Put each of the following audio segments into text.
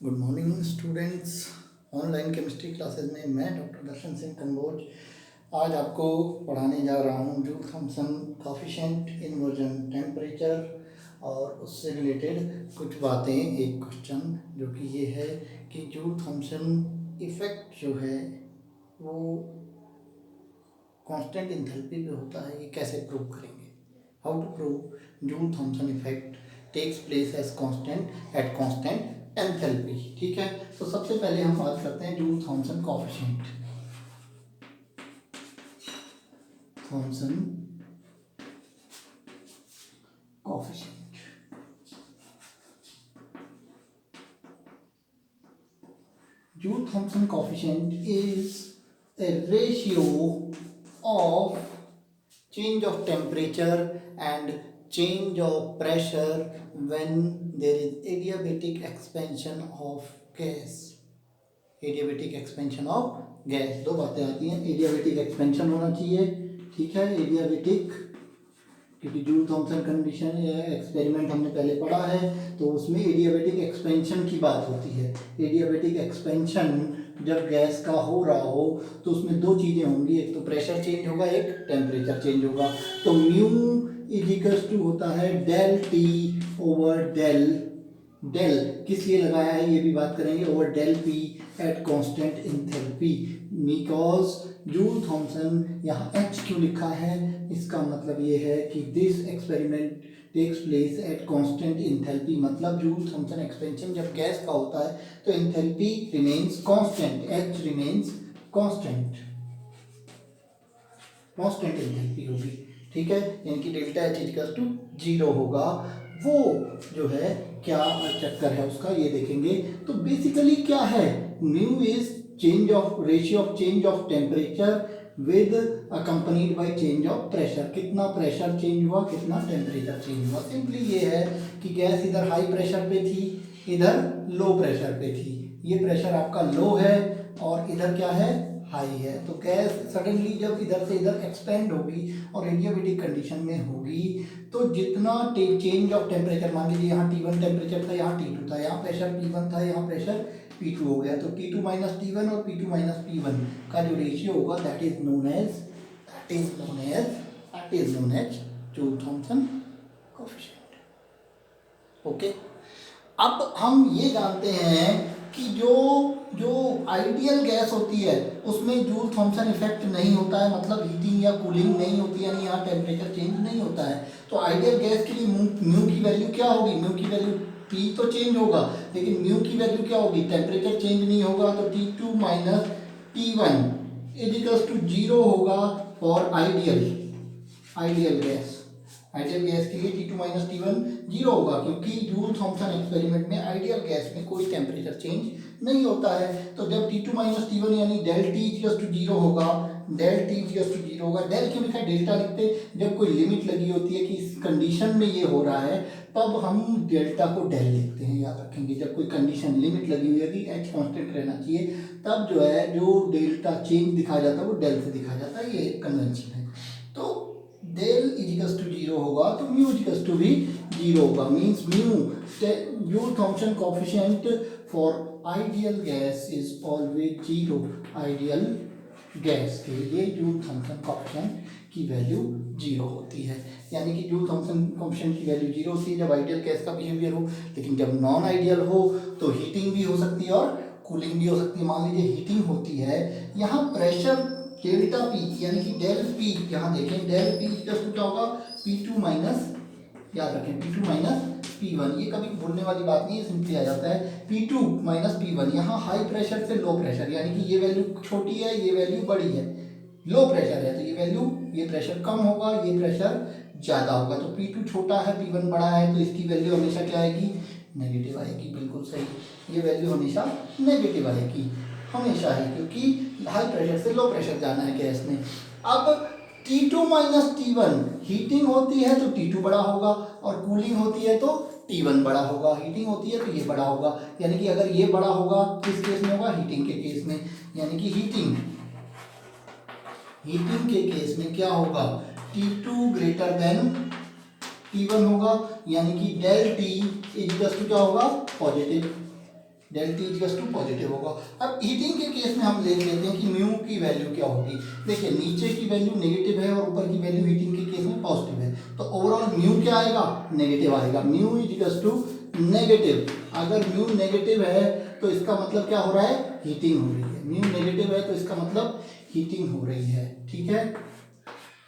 Good morning students. Online chemistry classes में मैं doctor दर्शन सिंह कंबोज आज आपको पढ़ाने जा रहा हूँ joule Thomson coefficient, inversion, temperature और उससे रिलेटेड कुछ बातें। एक क्वेश्चन जो कि ये है कि जूल थॉम्सन इफ़ेक्ट जो है वो कांस्टेंट एंथैल्पी पे होता है, ये कैसे प्रूव करेंगे। How to prove Joule Thomson effect takes place as constant at constant enthalpy. ठीक है, तो सबसे पहले हम बात करते हैं Joule Thomson coefficient. Thomson coefficient Joule Thomson coefficient is a ratio of change of temperature and change of pressure when there is adiabatic expansion of gas। Adiabatic expansion of gas, दो बातें आती हैं। एडियाबेटिक एक्सपेंशन होना चाहिए, ठीक है, adiabatic, क्योंकि joule Thompson condition या एक्सपेरिमेंट हमने पहले पढ़ा है तो उसमें एडियाबेटिक एक्सपेंशन की बात होती है। एडियाबेटिक एक्सपेंशन जब गैस का हो रहा हो तो उसमें दो चीज़ें होंगी, एक तो प्रेशर चेंज होगा, एक टेम्परेचर चेंज होगा। तो म्यू इजिकल्स टू होता है del T over del, del किस लिए लगाया है ये भी बात करेंगे, over del P at constant enthalpy. Because Joule Thomson यहाँ एच क्यों लिखा है, इसका मतलब ये है कि this experiment takes place at constant enthalpy. मतलब जूल थॉम्सन एक्सपेंशन जब गैस का होता है तो enthalpy remains constant, H remains constant, constant enthalpy होगी। ठीक है, यानी कि डेल्टा एच इक्वल टू 0 होगा। वो जो है क्या चक्कर है उसका ये देखेंगे। तो बेसिकली क्या है, mu is change of ratio of change of temperature with accompanied by change of pressure. कितना प्रेशर चेंज हुआ, कितना टेम्परेचर चेंज हुआ। सिंपली ये है कि गैस इधर हाई प्रेशर पे थी, इधर लो प्रेशर पे थी। ये प्रेशर आपका लो है और इधर क्या है, हाई है। तो गैस सडनली जब इधर से इधर एक्सपेंड होगी और एडियाबेटिक कंडीशन में होगी तो जितना चेंज ऑफ टेम्परेचर, मान लीजिए यहाँ T1 टेम्परेचर था, यहाँ T2 था, यहाँ प्रेशर P1 था, यहाँ प्रेशर P2 हो गया। तो T2 माइनस T1 और P2 माइनस P1 का जो रेशियो होगा that is known as Joule Thomson coefficient. Okay, अब हम ये जानते हैं कि जो आइडियल गैस होती है उसमें जूल थॉम्सन इफेक्ट नहीं होता है, मतलब हीटिंग या कूलिंग नहीं होती है, यानी यहाँ टेम्परेचर चेंज नहीं होता है। तो आइडियल गैस के लिए म्यू की वैल्यू क्या होगी, म्यू की वैल्यू P तो चेंज होगा लेकिन म्यू की वैल्यू क्या होगी, टेम्परेचर चेंज नहीं होगा। तो T2 minus T1 is equals to 0 होगा for ideal gas. Ideal gas के लिए T2 माइनस T1 0 होगा, क्योंकि जूल थॉम्सन एक्सपेरिमेंट में आइडियल गैस में कोई टेम्परेचर चेंज नहीं होता है। तो जब T2 माइनस T1 यानी डेल टी इक्वल्स टू 0 होगा, डेल टी इक्वल्स टू 0 होगा। डेल क्यों लिखा है, डेल्टा लिखते जब कोई लिमिट लगी होती है कि इस कंडीशन में ये हो रहा है तब हम डेल्टा को डेल लिखते हैं, याद रखेंगे। जब कोई कंडीशन लिमिट लगी हुई है कि एच कांस्टेंट रहना चाहिए तब जो है जो डेल्टा चेंज दिखाया जाता है वो डेल से दिखाया जाता है, ये एक कन्वेंशन है। तो डेल इजिकल्स टू 0 होगा तो म्यू इजिकल्स टू भी 0 होगा। Means joule Thomson coefficient for ideal gas is always 0। Ideal gas के लिए जूल थॉम्सन कोएफिशिएंट की वैल्यू 0 होती है, यानी कि जूल थॉम्सन कोएफिशिएंट की वैल्यू 0 होती है जब आइडियल गैस का बिहेवियर हो। लेकिन जब नॉन आइडियल हो तो हीटिंग भी हो सकती है और कूलिंग भी हो सकती है। मान लीजिए हीटिंग होती है, यहाँ प्रेशर डेल्टा पी यानी कि डेल पी, यहाँ देखें डेल पी इक्वल क्या होगा, P2 माइनस, याद रखें P2 माइनस P1, ये कभी भूलने वाली बात नहीं है, सिंपली आ जाता है P2 माइनस P1। यहाँ हाई प्रेशर से लो प्रेशर, यानी कि ये वैल्यू छोटी है, ये वैल्यू बड़ी है। लो प्रेशर है तो ये वैल्यू, ये प्रेशर कम होगा, ये प्रेशर ज़्यादा होगा। तो P2 छोटा है, P1 बड़ा है, तो इसकी वैल्यू हमेशा क्या आएगी, नेगेटिव आएगी। बिल्कुल सही, ये वैल्यू हमेशा नेगेटिव आएगी, हमेशा ही, क्योंकि हाई प्रेशर से लो प्रेशर जाना है गैस में। अब T2 माइनस T1, हीटिंग होती है तो T2 बड़ा होगा और कूलिंग होती है तो T1 बड़ा होगा। हीटिंग होती है तो ये बड़ा होगा, यानी कि अगर ये बड़ा होगा किस केस में होगा, हीटिंग के केस में। यानी कि हीटिंग के केस में क्या होगा, T2 ग्रेटर देन T1 होगा, यानी कि डेल T इक्वल टू क्या होगा, positive. Del T equals to positive होगा। अब हीटिंग के केस में हम ले लेते हैं कि म्यू की वैल्यू क्या होगी। देखिए नीचे की वैल्यू नेगेटिव है और ऊपर की वैल्यू हीटिंग के केस में पॉजिटिव है, तो ओवरऑल म्यू क्या आएगा, नेगेटिव आएगा। म्यू इक्वल्स टू नेगेटिव, अगर म्यू नेगेटिव है तो इसका मतलब क्या हो रहा है, हीटिंग हो रही है। म्यू नेगेटिव है तो इसका मतलब हीटिंग हो रही है, ठीक है।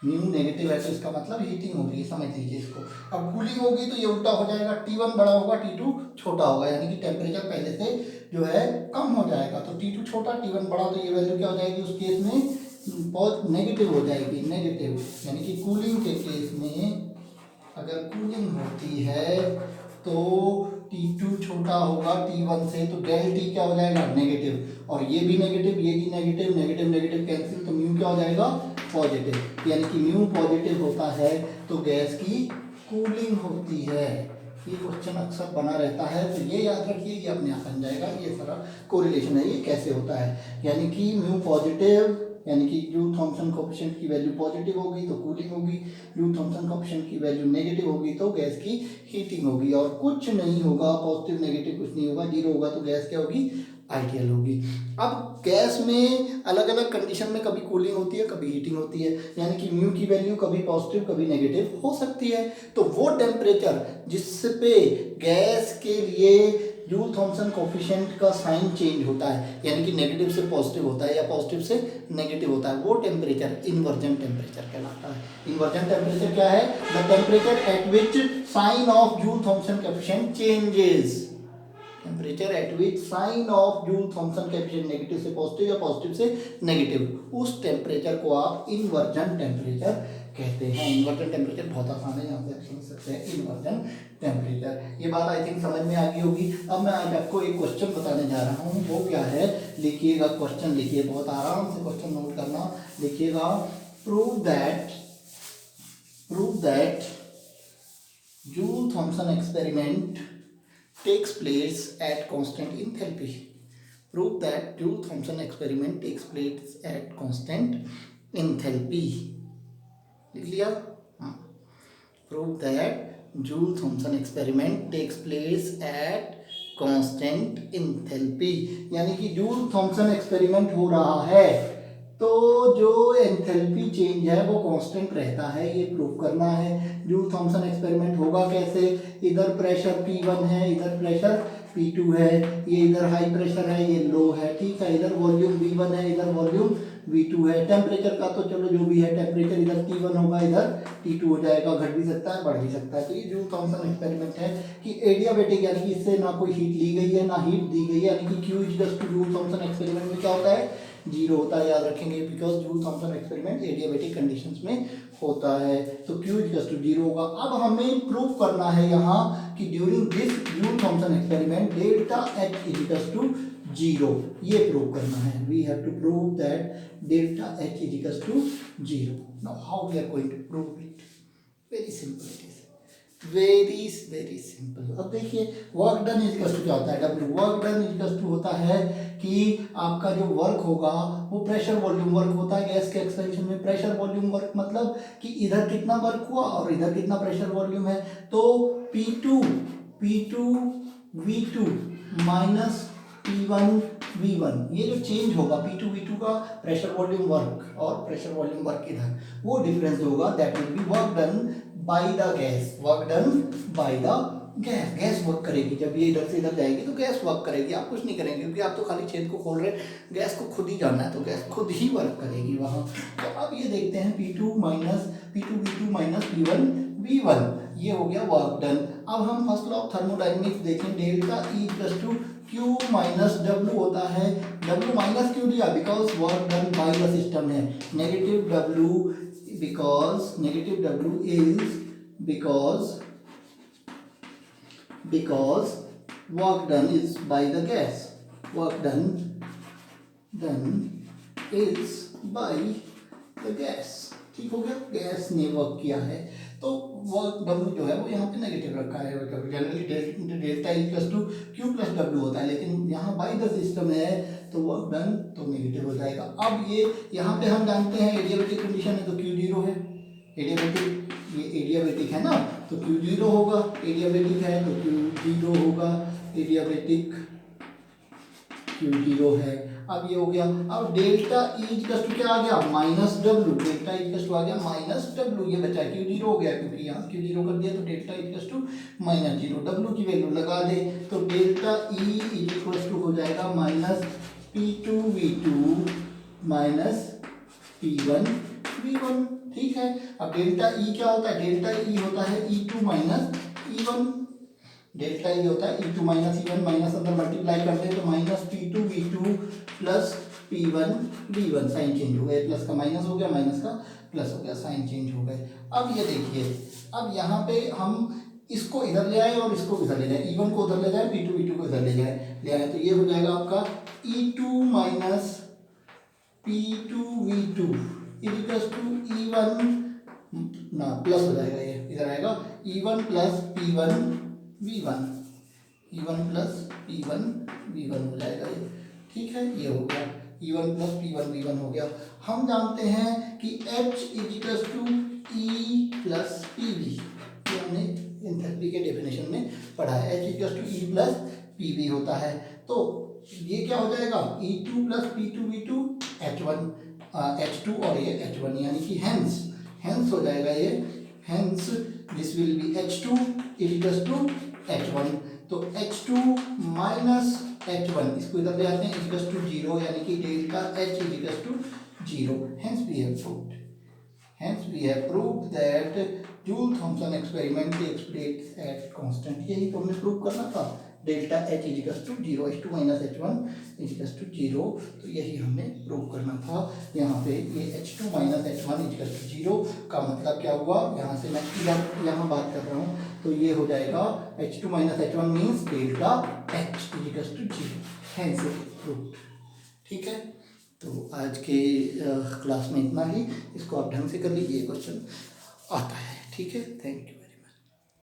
म्यू नेगेटिव है तो इसका मतलब हीटिंग हो रही है, समझ लीजिए इसको। अब कूलिंग होगी तो ये उल्टा हो जाएगा, T1 बड़ा होगा T2 छोटा होगा, यानी कि टेम्परेचर पहले से जो है कम हो जाएगा। तो T2 छोटा T1 बड़ा, तो ये वैल्यू क्या हो जाएगी उस केस में, बहुत नेगेटिव हो जाएगी, नेगेटिव। यानी कि कूलिंग के केस में अगर कूलिंग होती है तो T2 छोटा होगा T1 से, तो डेल T क्या हो जाएगा, नेगेटिव। और ये भी नेगेटिव, ये भी नेगेटिव, नेगेटिव नेगेटिव कैंसिल, तो म्यू क्या हो जाएगा, पॉजिटिव। यानी कि म्यू पॉजिटिव होता है तो गैस की कूलिंग होती है। ये क्वेश्चन अक्सर बना रहता है, तो ये याद रखिए, ये अपने आप बन जाएगा। ये सारा कोरिलेशन है, ये कैसे होता है। यानी कि म्यू पॉजिटिव, यानी कि जूल थॉम्सन कोएफिशिएंट की वैल्यू पॉजिटिव होगी तो कूलिंग होगी, जूल थॉम्सन कोएफिशिएंट की वैल्यू नेगेटिव होगी तो गैस की हीटिंग होगी। और कुछ नहीं होगा, पॉजिटिव नेगेटिव कुछ नहीं होगा, जीरो होगा तो गैस क्या होगी, आइडियल होगी। अब गैस में अलग अलग कंडीशन में कभी कूलिंग होती है, कभी हीटिंग होती है, यानी कि म्यू की वैल्यू कभी पॉजिटिव कभी नेगेटिव हो सकती है। तो वो टेम्परेचर जिस पे गैस के लिए जूल थॉम्सन कोएफिशिएंट का साइन चेंज होता है, यानी कि नेगेटिव से पॉजिटिव होता है या पॉजिटिव से नेगेटिव होता है, वो टेम्परेचर इन्वर्जन टेम्परेचर कहलाता है। इन्वर्जन टेम्परेचर क्या है, the temperature at which sign of Joule Thomson coefficient changes. Temperature at which sign of Joule Thomson coefficient negative से पॉजिटिव या पॉजिटिव से नेगेटिव, उस टेम्परेचर को आप इन्वर्जन टेम्परेचर कहते हैं। इन्वर्जन टेम्परेचर बहुत आसान है, यहाँ से आप समझ सकते हैं इन्वर्जन टेम्परेचर। ये बात आई थिंक समझ में आ गई होगी। अब मैं आज आपको एक क्वेश्चन बताने जा रहा हूँ, वो क्या है, लिखिएगा क्वेश्चन, लिखिए, बहुत आराम से क्वेश्चन नोट करना, लिखिएगा। Prove that joule Thomson experiment takes place at constant enthalpy. Prove that Joule-Thomson experiment takes place at constant enthalpy. लिख लिया? हाँ. Prove that Joule-Thomson experiment takes place at constant enthalpy. यानी कि Joule-Thomson experiment हो रहा है तो जो एंथैल्पी चेंज है वो कांस्टेंट रहता है, ये प्रूव करना है। जूल थॉम्सन एक्सपेरिमेंट होगा कैसे, इधर प्रेशर P1 है, इधर प्रेशर P2 है, ये इधर हाई प्रेशर है, ये लो है, ठीक है, इधर वॉल्यूम V1 है, इधर वॉल्यूम V2 है। टेम्परेचर का तो चलो जो भी है, टेम्परेचर इधर T1 होगा, इधर T2 हो जाएगा, घट भी सकता है बढ़ भी सकता है। तो ये जूल थॉम्सन एक्सपेरिमेंट है कि एडियाबेटिक, यानी कि इससे ना कोई हीट ली गई है ना हीट दी गई है, यानी कि Q equals two joule Thomson experiment में क्या होता है, जीरो होता है, याद रखेंगे, because Joule Thomson experiment adiabatic conditions में होता है, तो Q इक्वल्स टू जीरो होगा। अब हमें प्रूव करना है यहाँ कि during this Joule Thomson experiment delta H equals to zero, ये प्रूव करना है। We have to prove that delta H equals to zero. Now how we are going to prove it, very simple it is, very simple. अब देखिए work done equals to क्या होता है, W work done equals to होता है कि आपका जो वर्क होगा वो प्रेशर वॉल्यूम वर्क होता है। गैस के एक्सपेंशन में प्रेशर वॉल्यूम वर्क मतलब कि इधर कितना वर्क हुआ और इधर कितना प्रेशर वॉल्यूम है, तो P2 V2 minus P1 V1, ये जो चेंज होगा P2 V2 का प्रेशर वॉल्यूम वर्क और प्रेशर वॉल्यूम वर्क इधर, वो डिफरेंस होगा, that will be work done by the gas, work done by the gas. Gas work करेगी, जब ये इधर से इधर जाएगी तो गैस वर्क करेगी, आप कुछ नहीं करेंगे क्योंकि आप तो खाली छेद को खोल रहे हैं, गैस को खुद ही जाना है तो गैस खुद ही वर्क करेगी वहाँ। तो अब ये देखते हैं P2 V2 minus P1 V1, ये हो गया वर्क डन। अब हम फर्स्ट लॉ ऑफ थर्मोडायनेमिक्स देखें, delta E plus two Q minus W होता है, W माइनस क्यों लिया, because work done by the system है, negative W because negative W is because work done is by the gas, work done is by the gas, ठीक हो गया, gas ने work किया है तो वर्क W जो है वो यहाँ पे नेगेटिव रखा है, generally delta E plus two Q plus W होता है, लेकिन यहाँ बाय द सिस्टम है तो वर्क डन तो नेगेटिव हो जाएगा। अब ये यहाँ पे हम जानते हैं एडियाबेटिक कंडीशन है तो Q जीरो है, एडियाबेटिक, ये एडियाबेटिक है ना तो Q जीरो होगा, एडियाबेटिक है तो Q जीरो होगा, एडियाबेटिक Q0 है। अब ये हो गया। अब डेल्टा E इक्वल टू क्या आ गया, minus W. Delta E equal to आ गया माइनस डब्ल्यू, ये बचा Q0 हो गया क्योंकि यहाँ Q0 कर दिया, तो delta E equal to minus zero. W की वैल्यू लगा दे तो डेल्टा E इक्वल टू हो जाएगा माइनस P2V2 माइनस P1V1। ठीक है। अब डेल्टा E क्या होता है, डेल्टा E होता है E2 minus E1। Delta E होता है E2 माइनस E1, माइनस अंदर मल्टीप्लाई करते हैं तो minus P2V2 plus P1V1। Sign change हो गया, प्लस का माइनस हो गया, माइनस का प्लस हो गया, साइन चेंज हो गए। अब ये देखिए, अब यहाँ पे हम इसको इधर ले आए और इसको इधर ले जाए, E1 को उधर ले जाए, P2V2 को इधर ले आए, तो ये हो जाएगा आपका E2 minus P2V2 equal to E1 ना प्लस हो जाएगा, ये इधर आएगा E1 plus P1V1, E1 plus P1V1 हो जाएगा ये। ठीक है, ये हो गया E1 प्लस P1V1 हो गया। हम जानते हैं कि H equal to E plus PV, ये हमने एंथैल्पी के डेफिनेशन में पढ़ा है। H equal to E plus PV होता है, तो ये क्या हो जाएगा E2 plus P2V2 H1 H2 और ये H1, यानी कि हेंस हो जाएगा ये, hence this will be H2 equal to H1। तो H2 माइनस H1 इसको इधर ले आते हैं इक्वल टू जीरो, यानी कि delta H equal to zero. Hence we have proved that Joule Thomson experiment takes place at constant. यही तो हमें प्रूव करना था, delta H equal to zero, H2 minus H1 equal to zero. तो यही हमने प्रूव करना था। यहाँ पे ये H2 minus H1 equal to zero का मतलब क्या हुआ, यहाँ से मैं यहाँ बात कर रहा हूँ, तो ये हो जाएगा H2 minus H1 means delta H equal to zero, hence proved. ठीक है, तो आज के क्लास में इतना ही। इसको आप ढंग से कर लीजिए, क्वेश्चन आता है। ठीक है, थैंक यू।